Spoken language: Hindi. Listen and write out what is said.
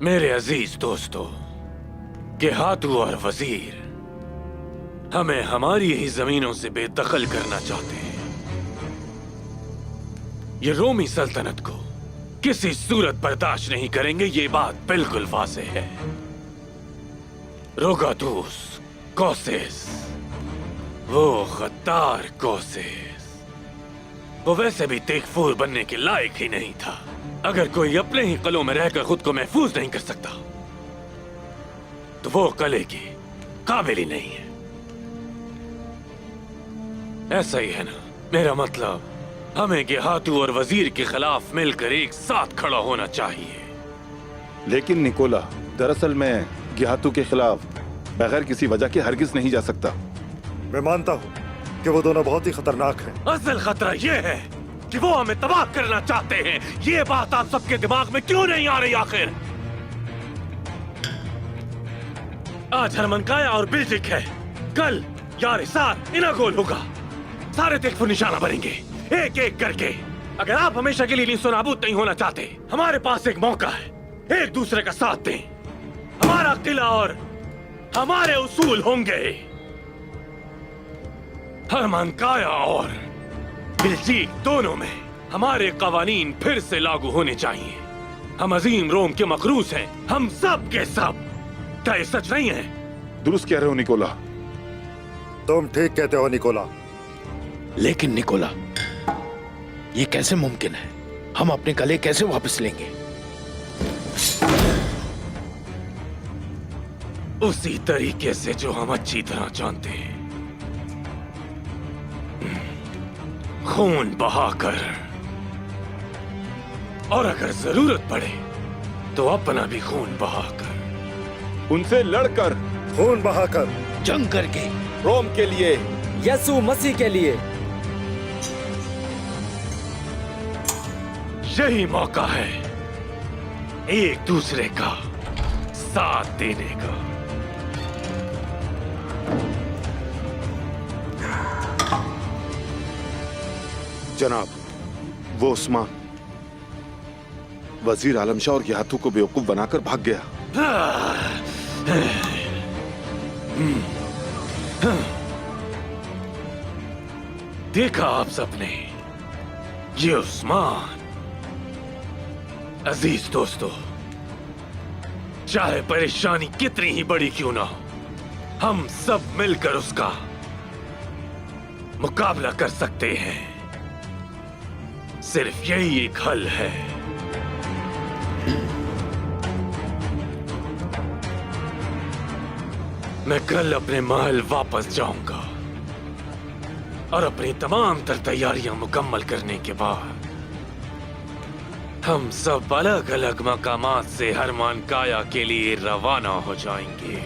मेरे अजीज दोस्तों, गेहातू और वजीर हमें हमारी ही जमीनों से बेदखल करना चाहते हैं। ये रोमी सल्तनत को किसी सूरत बर्दाश्त नहीं करेंगे, ये बात बिल्कुल वाज़ेह है। रोगादूस कोसेस, वो गद्दार कोसेस, वो वैसे भी तेगफूर बनने के लायक ही नहीं था। अगर कोई अपने ही कलों में रहकर खुद को महफूज नहीं कर सकता तो वो कले की काबिल ही नहीं है। ऐसा ही है ना? मेरा मतलब, हमें गेहातू और वजीर के खिलाफ मिलकर एक साथ खड़ा होना चाहिए। लेकिन निकोला, दरअसल मैं गेहातू के खिलाफ बगैर किसी वजह के हरगिज नहीं जा सकता। मैं मानता हूँ कि वो दोनों बहुत ही खतरनाक हैं। असल खतरा ये है कि वो हमें तबाह करना चाहते हैं। ये बात आप सबके दिमाग में क्यों नहीं आ रही आखिर? आज हरमनकाया और बिल्जिक है, कल यारिसार इनागोल होगा। सारे तेगफूर निशाना बनेंगे एक एक करके। अगर आप हमेशा के लिए नीस्तनाबूद नहीं होना चाहते, हमारे पास एक मौका है, एक दूसरे का साथ दें। हमारा किला और हमारे उसूल होंगे। हरमनकाया और बिल्जिक दोनों में हमारे कवानीन फिर से लागू होने चाहिए। हम अजीम रोम के मकरूस हैं, हम सब के सब। क्या ये सच नहीं है? दुरुस्त कह रहे हो निकोला। तुम ठीक कहते हो निकोला। लेकिन निकोला, ये कैसे मुमकिन है? हम अपने कले कैसे वापस लेंगे? उसी तरीके से जो हम अच्छी तरह जानते हैं, खून बहाकर, और अगर जरूरत पड़े तो अपना भी खून बहाकर, उनसे लड़कर, खून बहाकर, जंग करके, रोम के लिए, यीशु मसीह के लिए। यही मौका है एक दूसरे का साथ देने का। जनाब, वो उस्मान वजीर आलमशाह और गेहातू को बेवकूफ बनाकर भाग गया। देखा आप सबने, ये उस्मान। अजीज दोस्तों, चाहे परेशानी कितनी ही बड़ी क्यों ना हो, हम सब मिलकर उसका मुकाबला कर सकते हैं। सिर्फ यही एक हल है। मैं कल अपने महल वापस जाऊंगा और अपनी तमाम तर तैयारियां मुकम्मल करने के बाद हम सब अलग अलग मकामात से हरमनकाया के लिए रवाना हो जाएंगे।